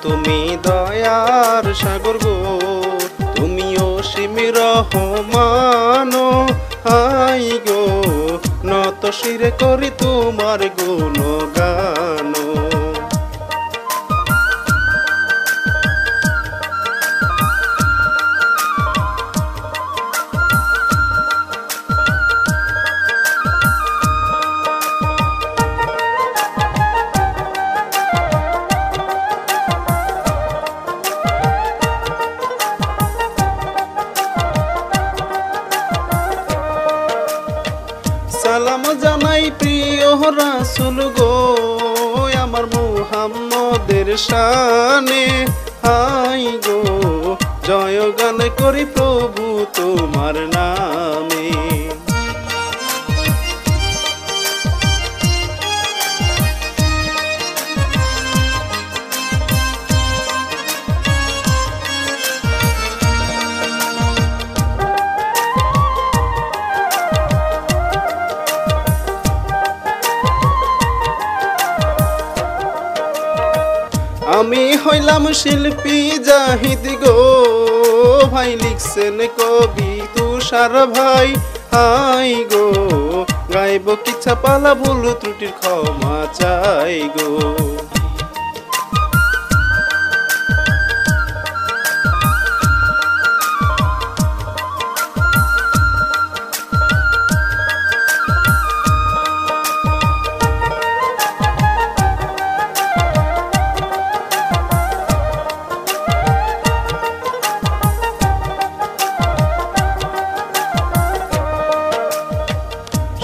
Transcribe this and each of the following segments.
তুমি দয়ার সাগর গো, তুমি অসীম রহমান। হাই গো নত শিরে করি তোমার গুণগান। সালাম জানাই প্রিয় রাসূল গো, আমার মুহাম্মদের শানে। হাই গো জয় গান করি প্রভু তোমার নামে। আমি হইলাম শিল্পী জাহিদ গো, ভাই লিখছেন কবি তুষার ভাই। হাই গো গাইব কিচ্ছা পালা ভুল ত্রুটির ক্ষমা চাই গো।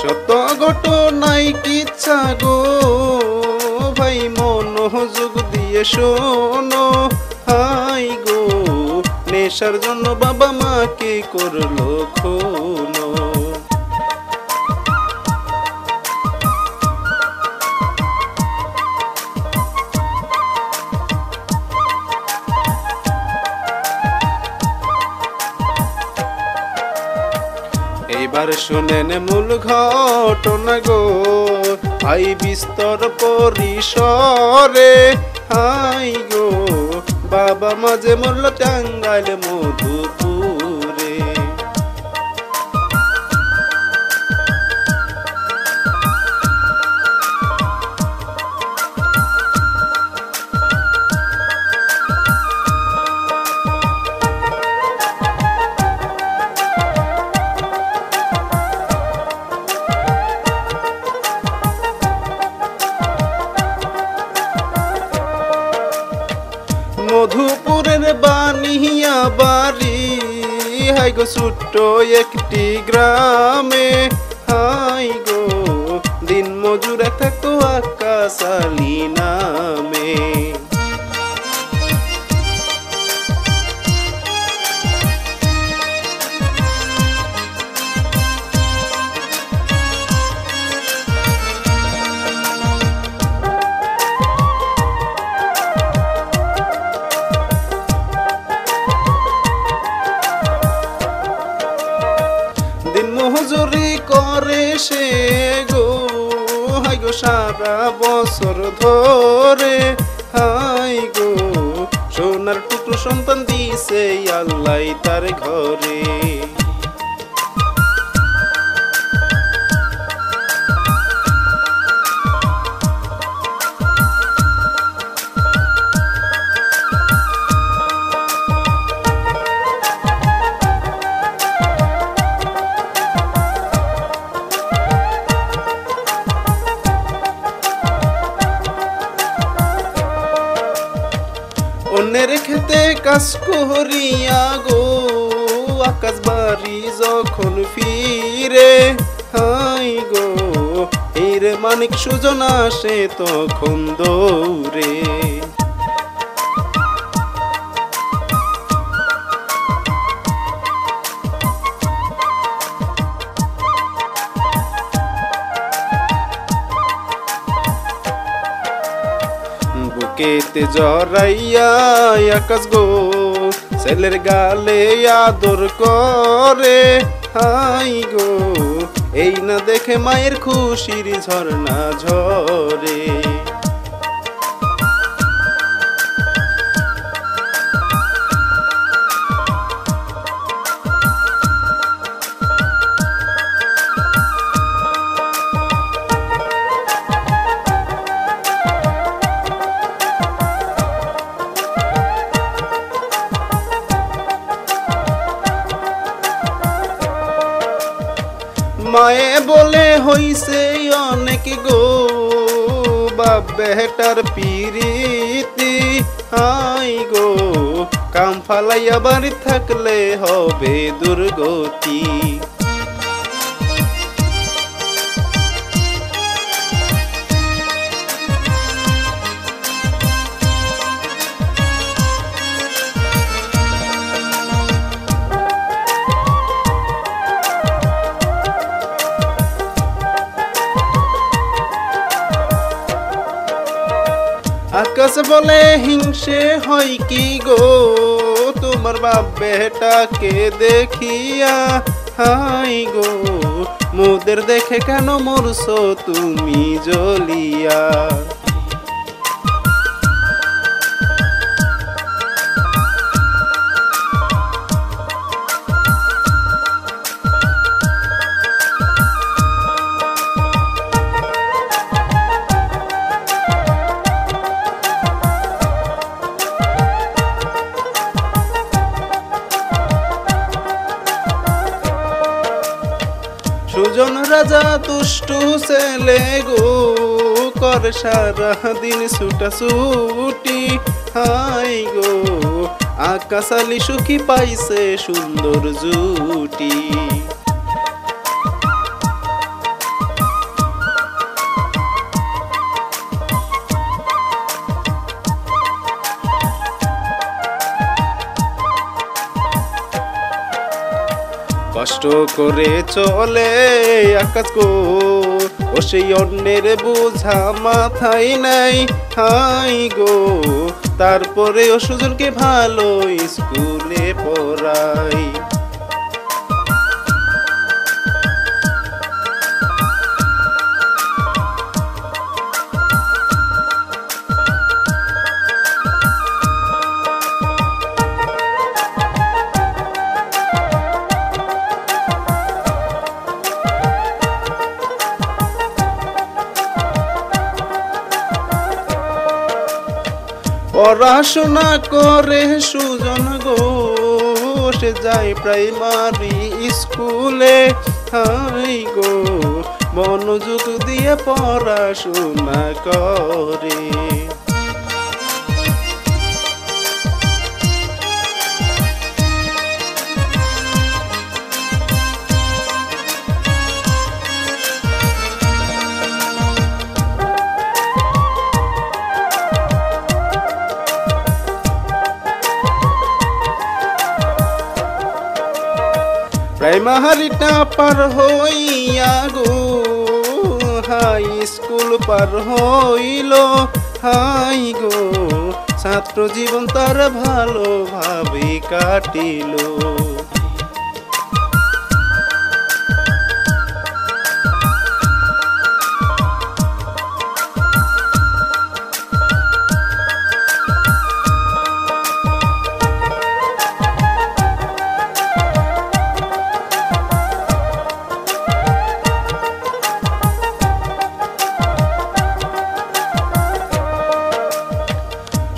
সত্য ঘটনাই কিচ্ছা গো, ভাই মনোযোগ দিয়ে শোনো। হাই গো নেশার জন্য বাবা মাকে করলো খুন। এইবার শুনেন মূল ঘটনা গো, ভাই বিস্তর পরিসরে। হাই গো বাবা মাঝে মরল টাঙ্গাইল মধুপুরে। মধুপুরের বানিয়া বাড়ি, হাই গো ছোট্ট একটি গ্রামে। হাই গো দিন মজুর থাকতো আকাশ আলী নামে। মজুরি করে সে গো, হাই গো সারা বছর ধরে। হাই গো সোনার টুকরো সন্তান দিছে আল্লাহ তার ঘরে। অন্যের খেতে কাজ করিয়া গো, আকাশ বাড়ি যখন ফিরে। হাই গো হিরে মানিক সুজন আসে তখন দৌড়ে। বুকেতে জড়াইয়া আকাশ গো, ছেলের গালে আদর করে। হাই গো এই না দেখে মায়ের খুশির ঝর্ণা ঝরে। মায়ে বলে হইছে অনেক গো বাপ বেটার পিরিতি হাই গো কাম ফালাইয়া বাড়ি থাকলে হবে দুর্গতি আকাশ বলে হিংসে হয় কি গো তোমার বাপ বেটাকে দেখিয়া হাই গো মোদের দেখে কেন মরছো তুমি জ্বলিয়া সুজন রাজা দুষ্টু ছেলে গো কর সারা দিন ছুটা ছুটি হাই গো আকাশ আলী সুখী পাইছে সুন্দর জুটি কষ্ট করে চলে আকাশ গো ও সেই অন্যের বোঝা মাথায় নাই হাই গো তারপরে ও সুজনকে ভালো স্কুলে পড়াই পড়াশোনা করে সুজন গো সে যায় প্রাইমারি স্কুলে হাই গো মনোযোগ দিয়ে পড়াশোনা করে প্রাইমারিটা পার হইয়া গো হাই স্কুল পার হইল হাই গো ছাত্র জীবন তার ভালোভাবে কাটিল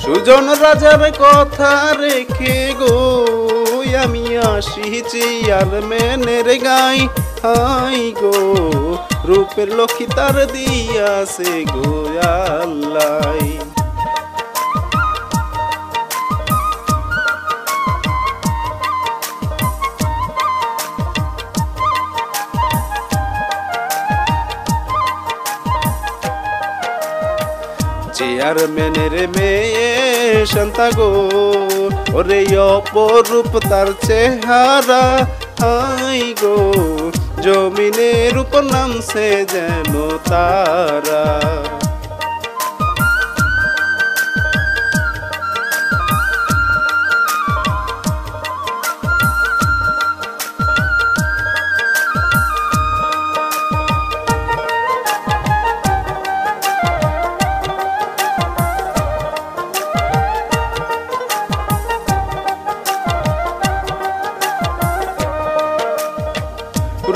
সুজন রাজার কথা রেখে গো আমি আসি চেয়ারম্যানের গাই হাই গো রূপের লক্ষ্মী তার দিয়াছে গো আল্লাহ চেয়ারম্যানের মেয়ে শান্তা গো ওরে অপরূপ তার চেহারা হাই গো জমিনের উপর নামছে যেন তারা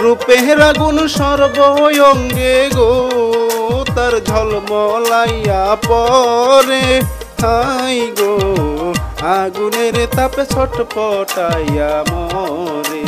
রূপের আগুন সর্বঙ্গে গো তার ঝলমলাইয়া পরে হাই গো আগুনের তাপে ছটপটাইয়া মরে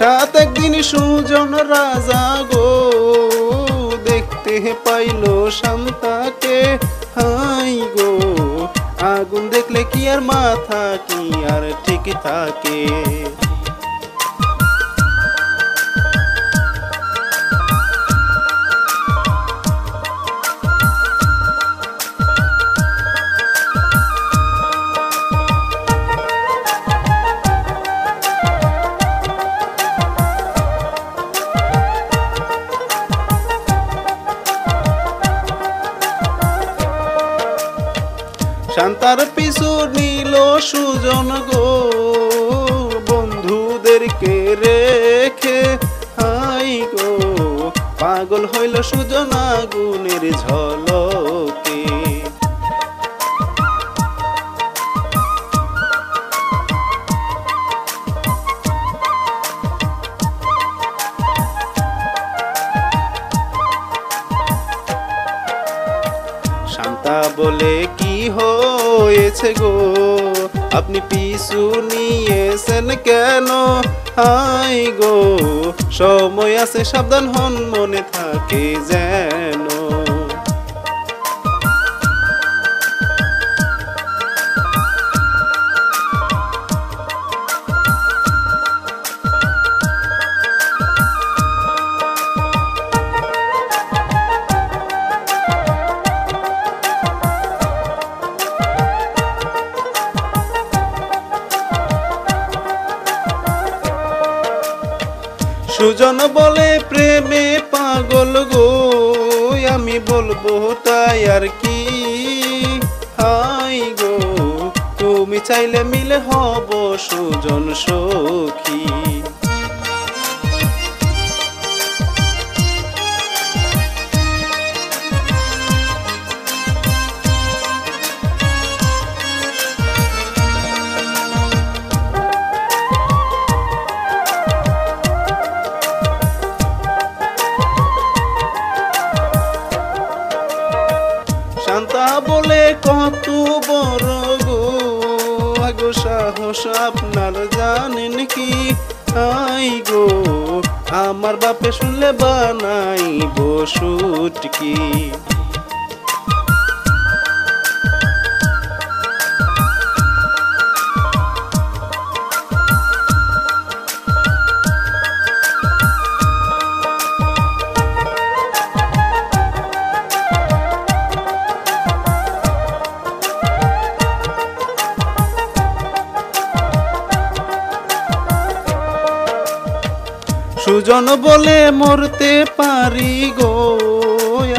হঠাৎ একদিন সুজন রাজা গো দেখতে পাইল শান্তাকে। হাই গো আগুন দেখলে কি আর মাথা কি আর ঠিক থাকে। শান্তার পিছু নিল সুজন গো বন্ধুদেরকে রেখে। হাই গো পাগল হইল সুজন আগুনের ঝলকে। শান্তা বলে কি হয়েছে গো আপনি পিছু নিয়েছেন কেন? হাই গো সময় আছে সাবধান হন মনে থাকে যেন। সুজন বলে প্রেমে পাগল গো আমি বলবো তাই আর কি। হাই গো তুমি চাইলে মিলে হব সুজন সখী। শান্তা বলে কত বড় গো আগো সাহস আপনার জানেন কি? হাই গো আমার বাপে শুনলে বানাইব শুটকি। সুজন বলে মরতে পারি গো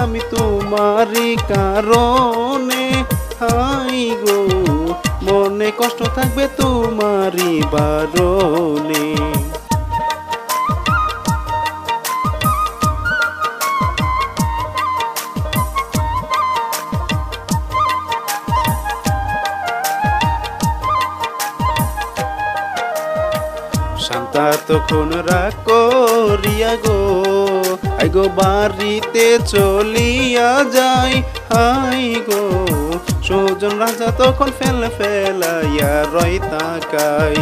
আমি তোমারই কারণে। হাই গো মনে কষ্ট থাকবে তোমারই বারণে। শান্তা তখন রাগ করিয়া গো আই গো বাড়িতে চলিয়া যাই। হাই গো সুজন রাজা তখন ফেলাইয়া রই তাকাই।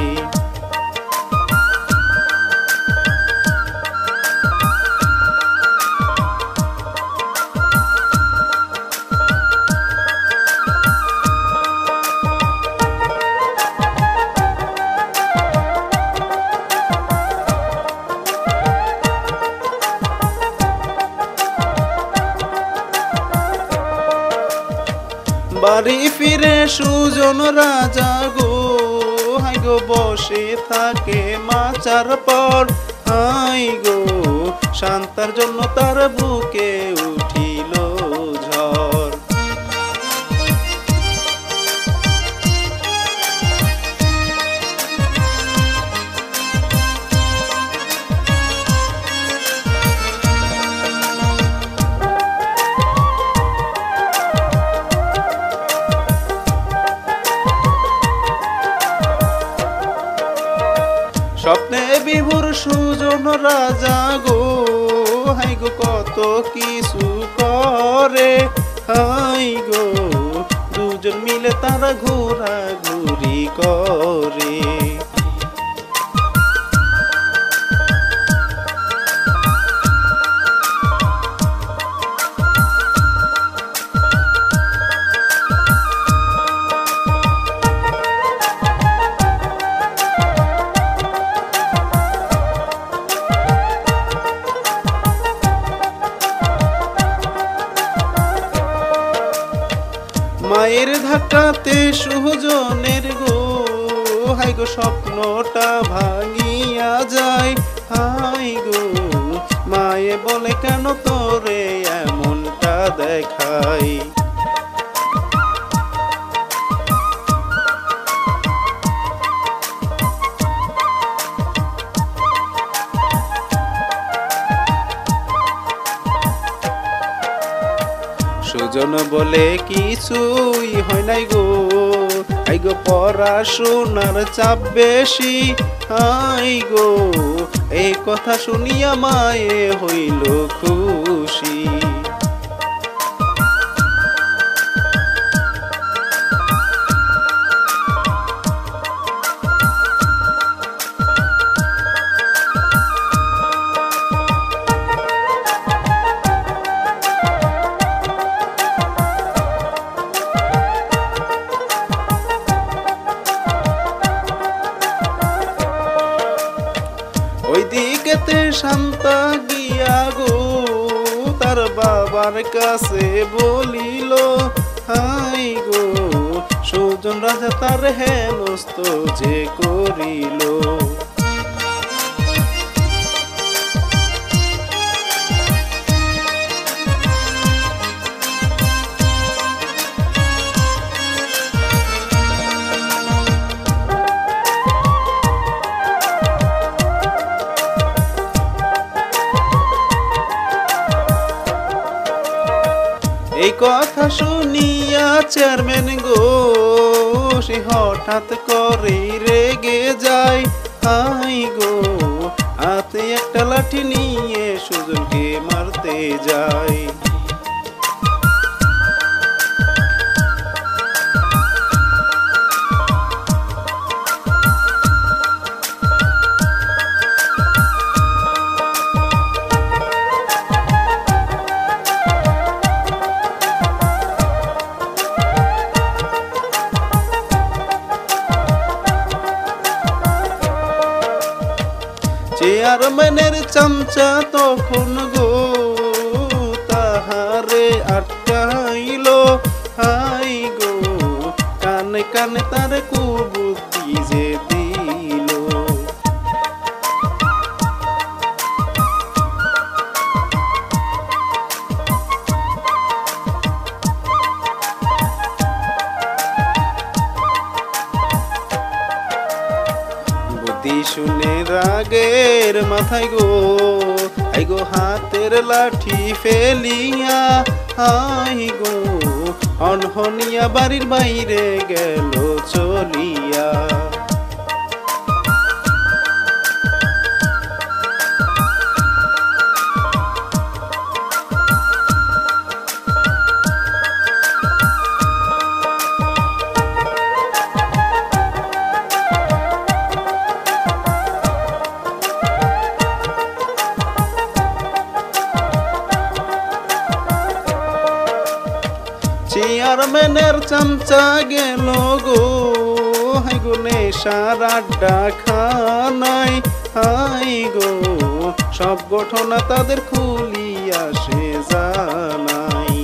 বাড়ি ফিরে সুজন রাজা গো হাই গো বসে থাকে মাচার পর। হাই গো শান্তার জন্য তার বুকে উঠিল ঝড়। স্বপ্নে বিভোর সুজন রাজা গো হাই গো কত কিছু করে। হাই গো দুজন মিলে তারা ঘোরাঘুরি করে। ধাক্কাতে সুজনের গো হাই গো স্বপ্নটা ভাঙিয়া যায়। হাই গো মায়ে বলে কেন তোরে এমনটা দেখাই। সুজন বলে কিছুই হয় নাই গো আই গো পড়াশোনার চাপ বেশি। আই গো এই কথা শুনিয়া মায়ে হইল খুশি। ওইদিকেতে শান্তা গিয়া গো তার বাবার কাছে বলিল হাই গো সুজন রাজা তার হেনস্ত যে করিল। এই কথা শুনিয়া চেয়ারম্যান গো সে হঠাৎ করে রেগে যায়। হাই গো হাতে একটা লাঠি নিয়ে সুজনকে মারতে যায়। চেয়ারম্যানের চামচা তখন গো তাহারে আটকাইল। হাই গো কানে কানে তার কুবুদ্ধি যে দিল। শুনে রাগের মাথায় গো আই গো হাতের লাঠি ফেলিয়া হাই গো অনহনিয়া বাড়ির বাইরে গেল চলিয়া। চেয়ারম্যানের চামচা গেল গো হাই গো নেশার আড্ডা খানায়। হাই গো সব ঘটনা তাদের খুলিয়া সে জানাই।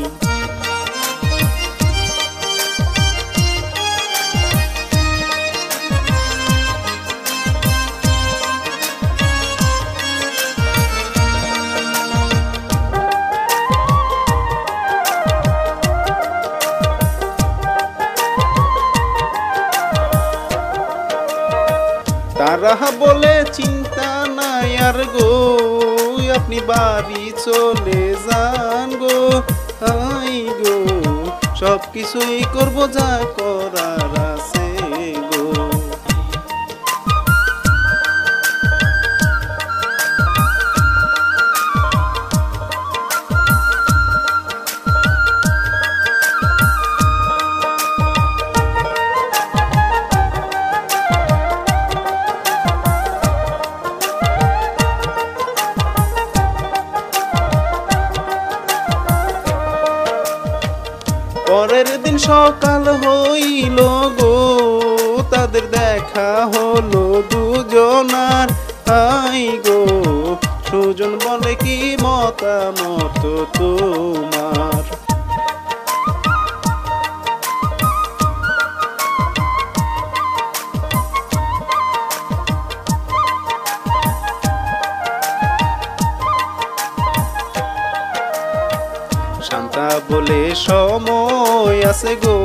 তারা বলে চিন্তা নাই আর গো আপনি বাড়ি চলে যান গো। হাই গো সব কিছুই করবো যা করার আছে গো। পরের দিন সকাল হইল গো তাদের দেখা হলো দুজনার। হাই গো সুজন বলে কি মতামত তোমার? শান্তা বলে সময় আছে গো,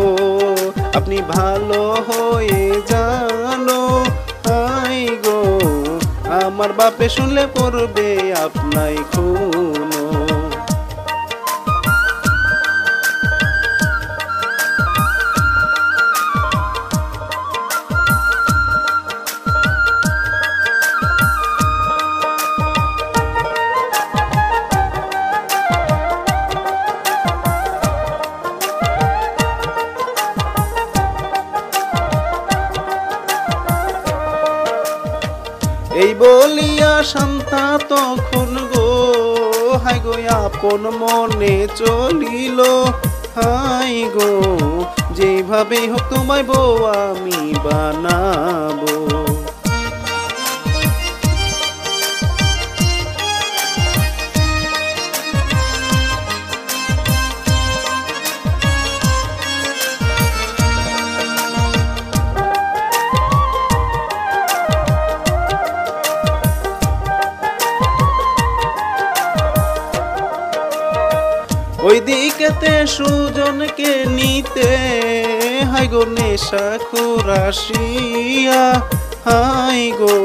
আপনি ভালো হয়ে জানো। আই গো আমার বাপে শুনলে পড়বে আপনাই খুনো। এই বলিয়া শান্তা তখন গো হাই গো আপন মনে চলিল। হাই গো যেভাবে হোক তোমায় বউ আমি বানাবো। ওই দিকেতে সুজনকে নিতে হাই গো নেশা খুরাসিয়া। হাই গো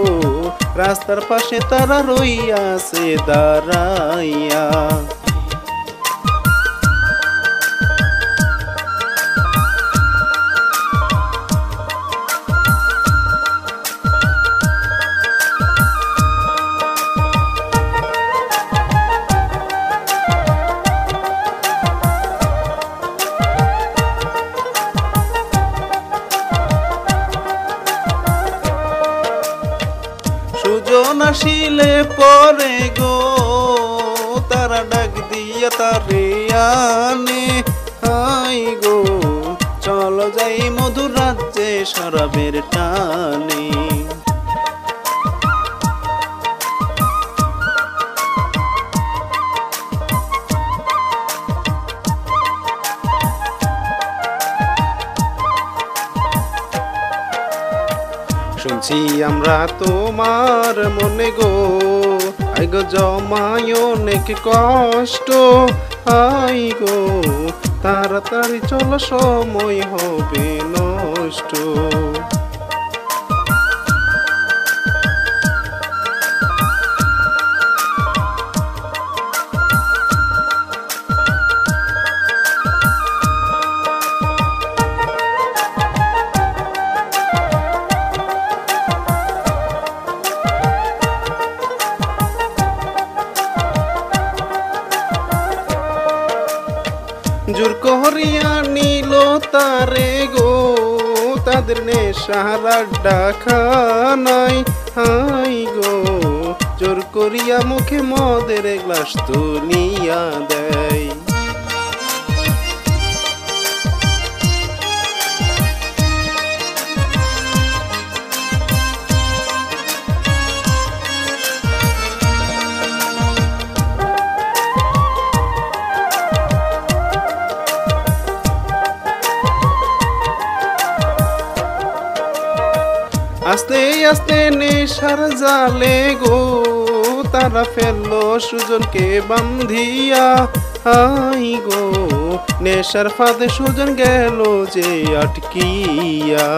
রাস্তার পাশে তারা রইয়াছে দাঁড়াইয়া। সুজন আসিলে পরে গো তারা ডাক দিয়া তারে আনে। হাই গো চলো যাই মধুর রাজ্যে শরাবের টানে। শুনছি আমরা তোমার মনে গো আই গো জমায় অনেক কষ্ট। আই গো তাড়াতাড়ি চলো সময় হবে নষ্ট। জোর করিয়া নিল তারে গো তাদের নেশার আড্ডা খানাই। হাই গো জোর করিয়া মুখে মদের গ্লাস তুলিয়া দেয়। আস্তে আস্তে নেশার জালে গো তারা ফেললো সুজনকে বান্ধিয়া। হাই গো নেশার ফাঁদে সুজন গেল যে আটকিয়া।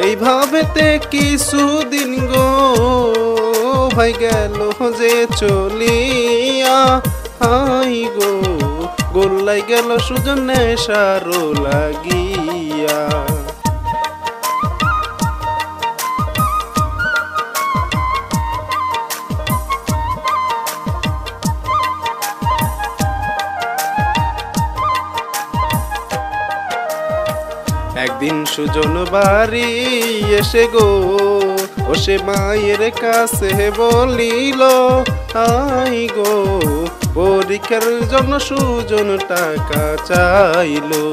এইভাবেতে কিছুদিন গো ভাই গেল যে চলিয়া। হাই গো গোল্লাই গেল সুজন নেশারো লাগিয়া। একদিন সুজন বাড়ি এসে গো ও সে মায়ের কাছে বলিল। আই গো পরীক্ষার জন্য সুজন টাকা চাইলো।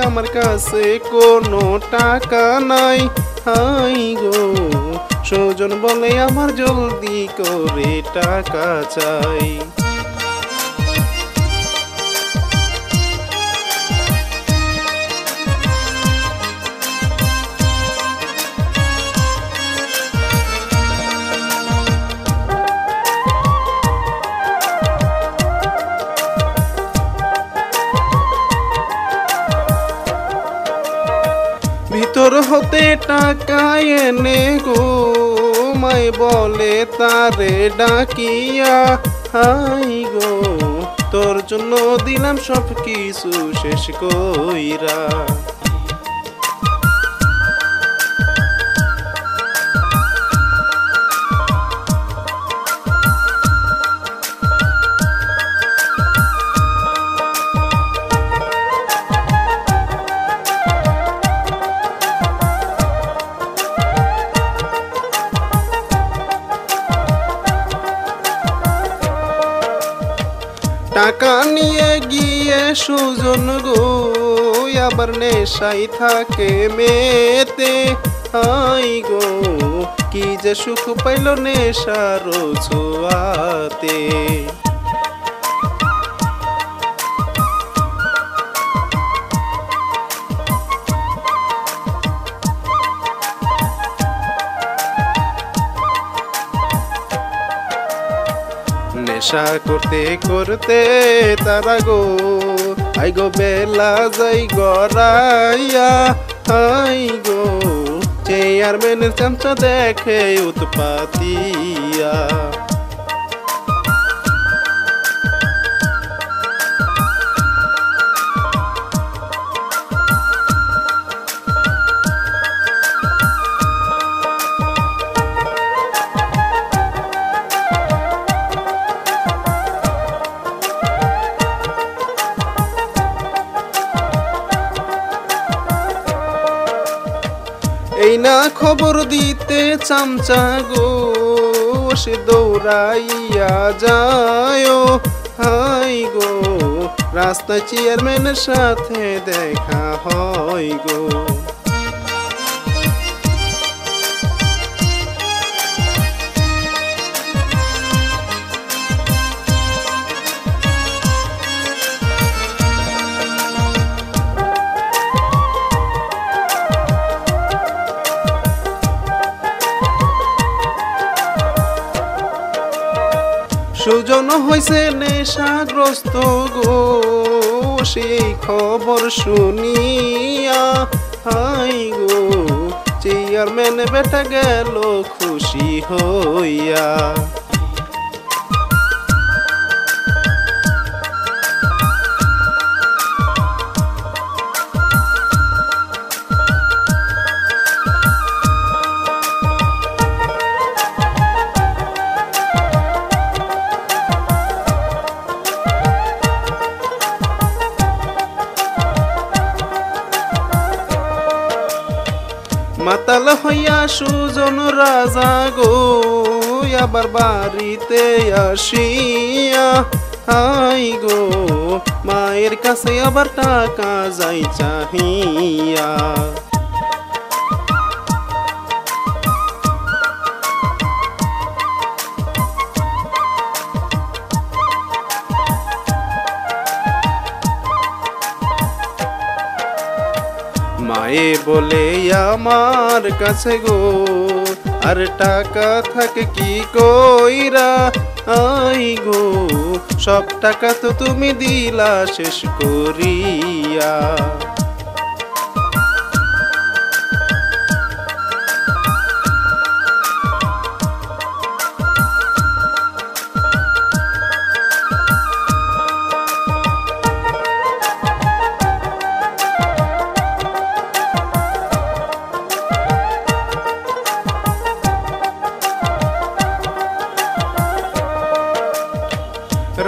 আমার কাছে কোনো টাকা নাই। হাই গো সুজন বলে আমার জলদি করে টাকা চাই। ভিতর হতে টাকা এনে গো মাই বলে তারে ডাকিয়া। হাই গো তোর জন্য দিলাম সব কিছু শেষ কইরা। টাকা নিয়ে গিয়ে সুজন গো আবার নেশাই থাকে মেতে। হাই গো কি যে সুখ পাইল নেশার ছোঁয়াতে। নেশা করতে করতে তারা গো আই গো বেলা যাই গড়াইয়া। হাই গো চেয়ারম্যানের চামচা দেখে উৎপাতিয়া। এই না খবর দিতে চামচা গো সে দৌড়াইয়া যায়। হাই গো রাস্তায় চেয়ারম্যানের সাথে দেখা হয় গো। সুজন হইছে নেশাগ্রস্ত গো সেই খবর শুনিয়া। হাই গো চেয়ারম্যান বেটা গেল খুশি হইয়া। মাতাল হইয়া সুজন রাজা গো আবার বাড়িতে আসিয়া। হাই গো মায়ের কাছে আবার টাকা যাই চাহিয়া। মায়ে বলে আমার কাছে গো আর টাকা থাকে কি কইরা। আই গো সব টাকা তো তুমি দিলা শেষ করিয়া।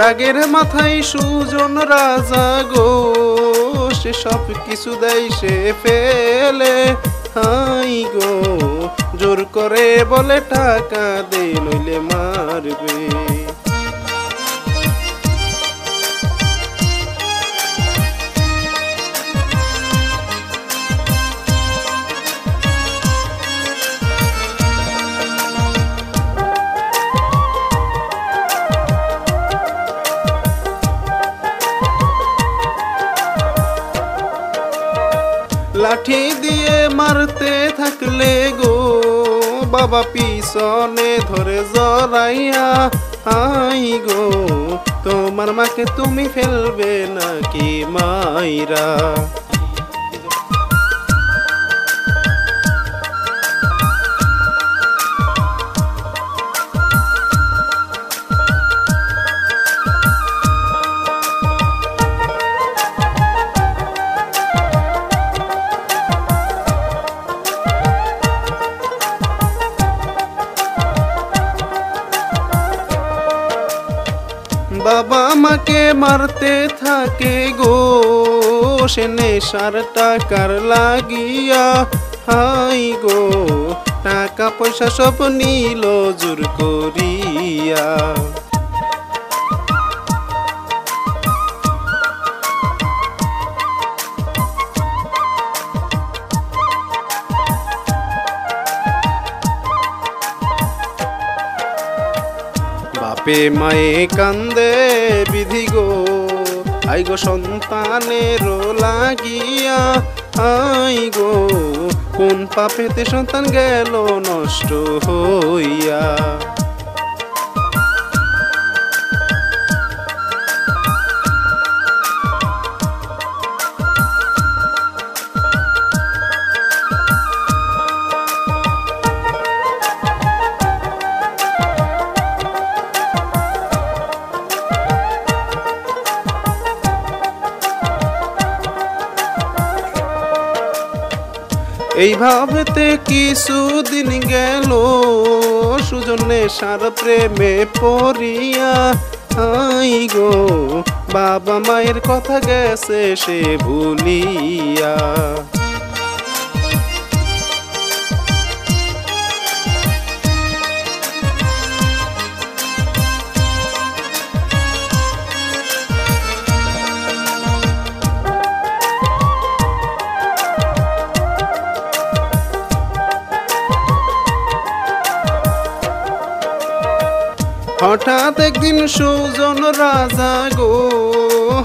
রাগের মাথায় সুজন রাজা গো সে সব কিছু দেয় সে ফেলে। হাই গো জোর করে বলে টাকা দে নইলে মারবে। লাঠি দিয়ে মারতে থাকলে গো বাবা পিছনে ধরে জড়াইয়া, হাই গো তোমার মাকে তুমি ফেলবে নাকি মাইরা। বাবা মাকে মারতে থাকে গো সে নেশার টাকার লাগিয়া, হাই গো টাকা পয়সা সব নিল জোর করিয়া। বাপে মায়ে কান্দে বিধি গো, আই গো সন্তানের লাগিয়া, আই গো কোন পাপেতে সন্তান গেল নষ্ট হইয়া। এই ভাবতে কিছুদিন গেল সুজন নেশার প্রেমে পড়িয়া, হাই গো বাবা মায়ের কথা গেছে সে ভুলিয়া। হঠাৎ একদিন সুজন রাজা গো,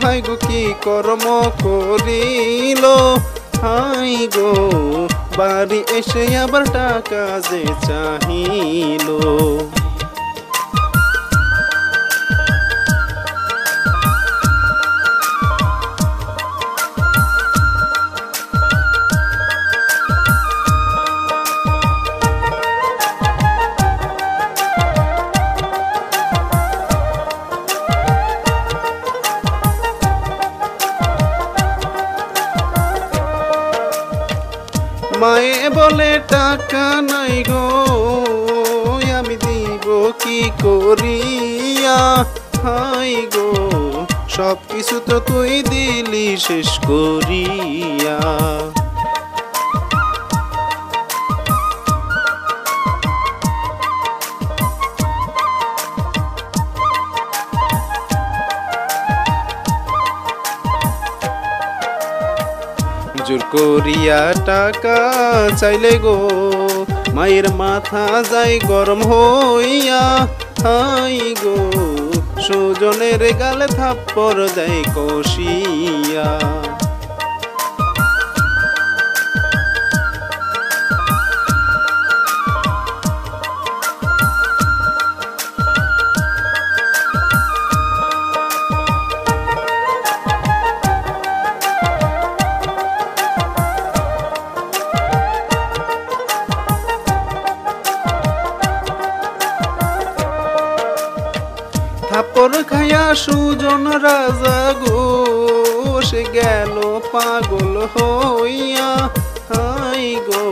হাই গো কি কর্ম করিল, হাই গো বাড়ি এসে আবার টাকা যে চাহিল। মায়ে বলে টাকা নাই গো আমি দিব কি করিয়া, হাই গো সব কিছু তো তুই দিলি শেষ করিয়া। জোর করিয়া টাকা চাইলে গো মায়ের মাথা যায় গরম হইয়া, হাই গো সুজনের গালে থাপ্পড় দেয় কষিয়া। থাপ্পড় খাইয়া সুজন রাজা গো সে গেল পাগল হইয়া, হাই গো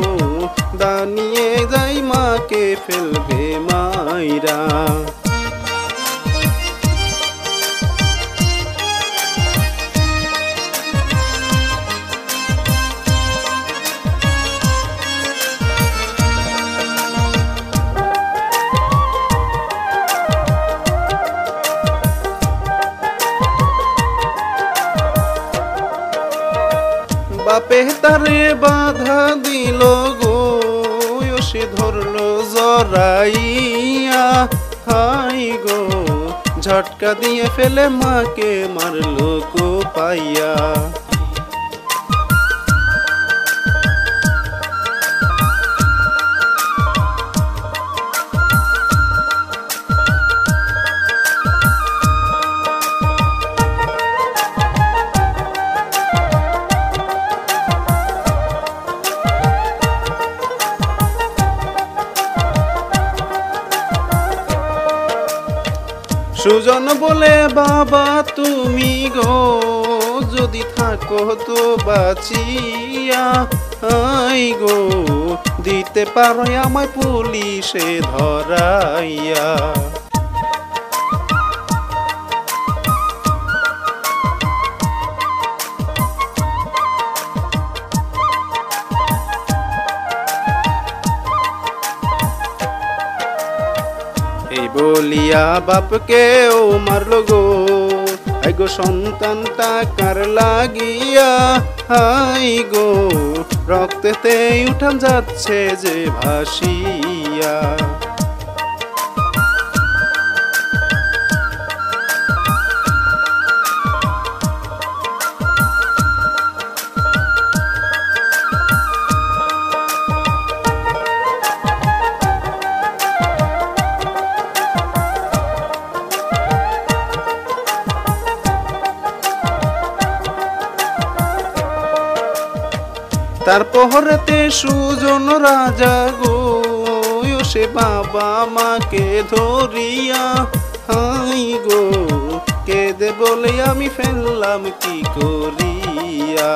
দানিয়ে যাই মাকে ফেলবে মাইরা। বাপে তারে বাধা দিল গো সে ধরলো জড়াইয়া, হাই গো ঝটকা দিয়ে ফেলে মাকে মারলো কোপাইয়া। সুজন বলে বাবা তুমি গো যদি থাকো তো বাঁচিয়া আই গো দিতে পারো আমায় পুলিশে ধরাইয়া। এই বলিয়া বাপকে ও মারল গো আই গো সন্তানটা কার লাগিয়া হাই গো রক্তেতে উঠান যাচ্ছে যে ভাসিয়া। তারপরেতে সুজন রাজা গো সে বাবা মাকে ধরিয়া হাই গো কেঁদে বলে আমি ফেললাম কি করিয়া।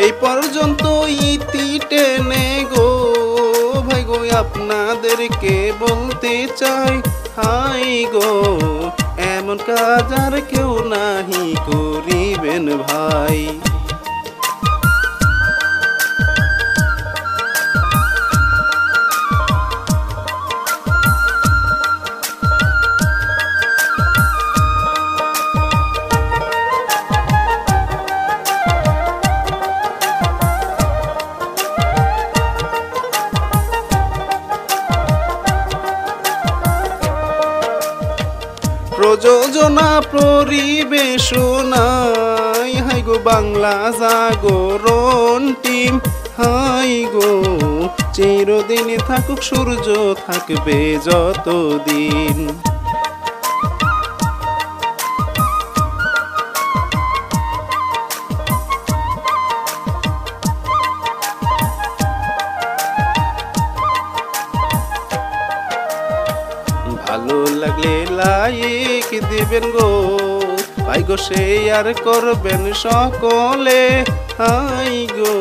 এই পর্যন্ত ইতি টেনে গো ভাই গো আপনাদেরকে বলতে চাই হাই গো এমন কাজ আর কেউ নাহি করিবেন ভাই। প্রযোজনা পরিবেশনায় হাই গো বাংলা জাগরণ টিম হাই গো চিরদিন থাকুক সূর্য থাকবে যতদিন। ভালো লাগলে লাইক দিবেন গো ভাই গো শেয়ার করবেন সকলে হাই গো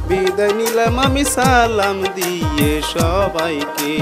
বিদায় নিলাম আমি সালাম দিয়ে সবাইকে।